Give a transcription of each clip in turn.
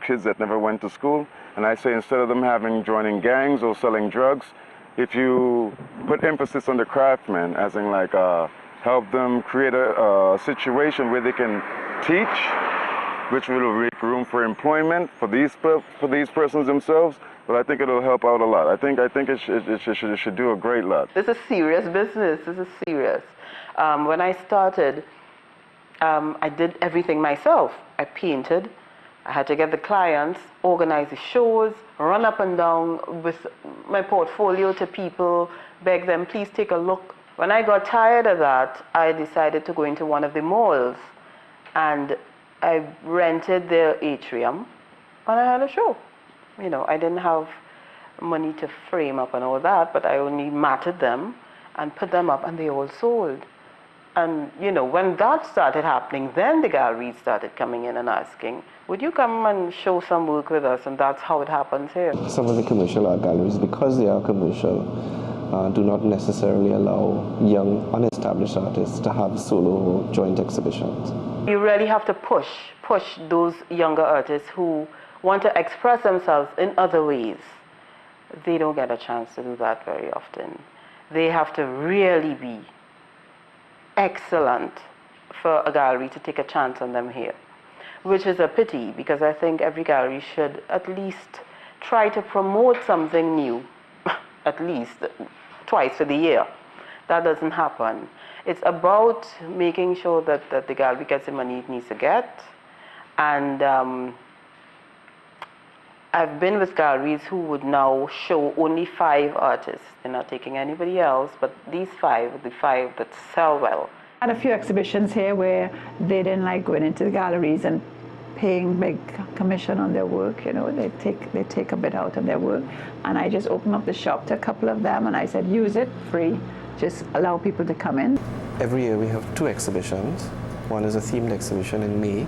kids that never went to school, and I say instead of them joining gangs or selling drugs, if you put emphasis on the craftsmen, as in like help them create a situation where they can teach, which will make room for employment for these persons themselves. But I think it'll help out a lot. I think it should do a great lot. This is serious business. This is serious. When I started, I did everything myself. I painted. I had to get the clients, organize the shows, run up and down with my portfolio to people, beg them, please take a look. When I got tired of that, I decided to go into one of the malls, and I rented their atrium, and I had a show. You know, I didn't have money to frame up and all that, but I only matted them and put them up, and they all sold. And, you know, when that started happening, then the galleries started coming in and asking, would you come and show some work with us? And that's how it happens here. Some of the commercial art galleries, because they are commercial, do not necessarily allow young, unestablished artists to have solo joint exhibitions. You really have to push those younger artists who want to express themselves in other ways. They don't get a chance to do that very often. They have to really be excellent for a gallery to take a chance on them here, which is a pity, because I think every gallery should at least try to promote something new, at least twice for the year. That doesn't happen. It's about making sure that the gallery gets the money it needs to get. And I've been with galleries who would now show only 5 artists. They're not taking anybody else, but these 5, the 5 that sell well. I had a few exhibitions here where they didn't like going into the galleries and paying big commission on their work. You know, they take a bit out of their work, and I just opened up the shop to a couple of them, and I said, use it free, just allow people to come in. Every year we have 2 exhibitions. One is a themed exhibition in May,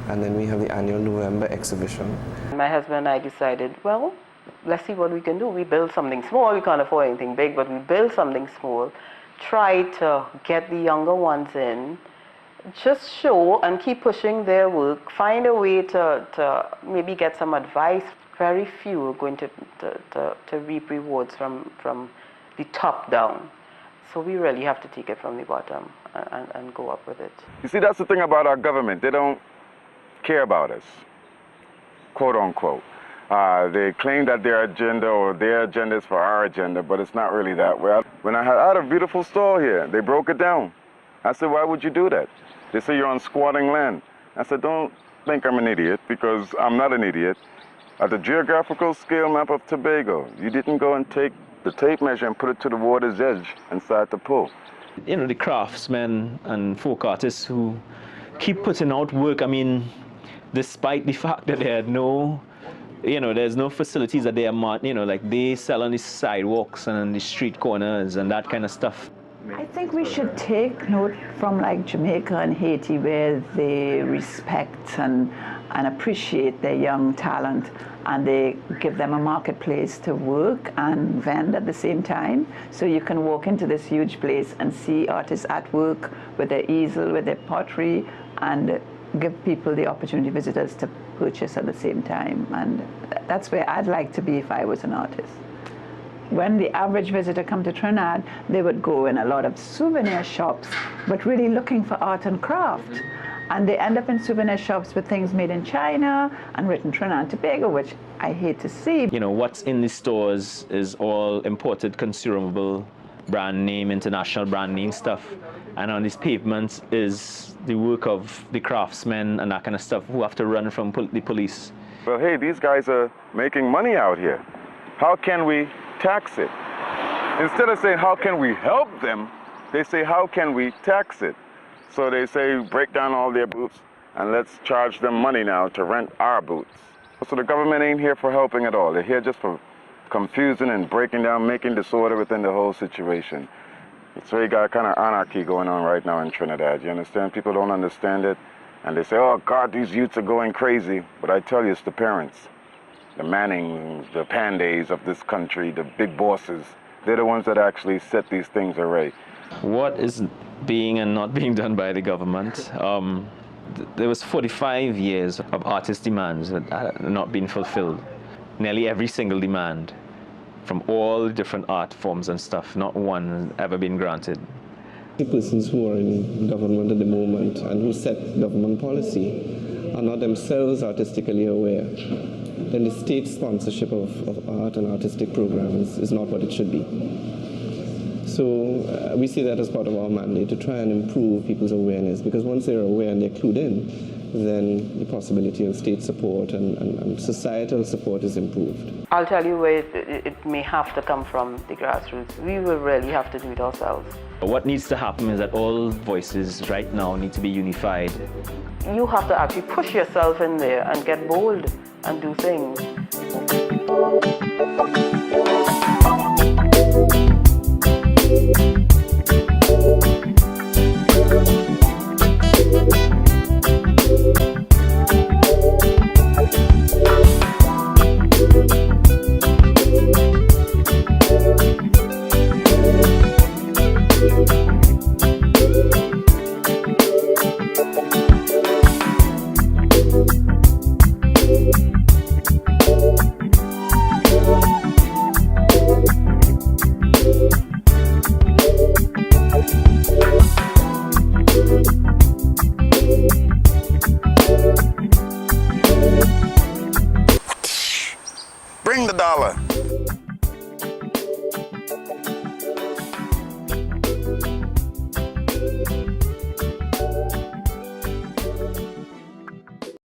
and then we have the annual November exhibition. My husband and I decided, well, let's see what we can do. We build something small. We can't afford anything big, but we build something small. Try to get the younger ones in. Just show and keep pushing their work. Find a way to maybe get some advice. Very few are going to reap rewards from the top down. So we really have to take it from the bottom and go up with it. You see, that's the thing about our government. They don't care about us, quote unquote. They claim that their agenda is for our agenda, but it's not really that way. When I had a beautiful store here, they broke it down. I said, why would you do that? They say you're on squatting land. I said, don't think I'm an idiot, because I'm not an idiot. At the geographical scale map of Tobago, you didn't go and take the tape measure and put it to the water's edge and start to pull. You know, the craftsmen and folk artists who keep putting out work, I mean, despite the fact that they had there's no facilities that they are, like they sell on the sidewalks and on the street corners and that kind of stuff. I think we should take note from like Jamaica and Haiti, where they respect and appreciate their young talent, and they give them a marketplace to work and vend at the same time. So you can walk into this huge place and see artists at work with their easel, with their pottery, and give people the opportunity, visitors, to purchase at the same time. And that's where I'd like to be if I was an artist. When the average visitor come to Trinidad, they would go in a lot of souvenir shops, but really looking for art and craft. And they end up in souvenir shops with things made in China and written Trinidad and Tobago, which I hate to see. You know, what's in the stores is all imported, consumable, brand name, international brand name stuff. And on these pavements is the work of the craftsmen and that kind of stuff who have to run from the police. Well, hey, these guys are making money out here. How can we tax it? Instead of saying, how can we help them, they say, how can we tax it? So they say, break down all their booths and let's charge them money now to rent our booths. So the government ain't here for helping at all. They're here just for confusing and breaking down, making disorder within the whole situation. It's really got kind of anarchy going on right now in Trinidad. You understand? People don't understand it. And they say, oh, God, these youths are going crazy. But I tell you, it's the parents, the Mannings, the Pandays of this country, the big bosses. They're the ones that actually set these things array. What is being and not being done by the government? There was 45 years of artist demands that had not been fulfilled. Nearly every single demand from all different art forms and stuff, not one has ever been granted. The persons who are in government at the moment and who set government policy are not themselves artistically aware, then the state sponsorship of art and artistic programs is not what it should be. So we see that as part of our mandate to try and improve people's awareness, because once they're aware and they're clued in, then the possibility of state support and societal support is improved. I'll tell you where it may have to come from, the grassroots. We will really have to do it ourselves. What needs to happen is that all voices right now need to be unified. You have to actually push yourself in there and get bold and do things. Bring the dollar.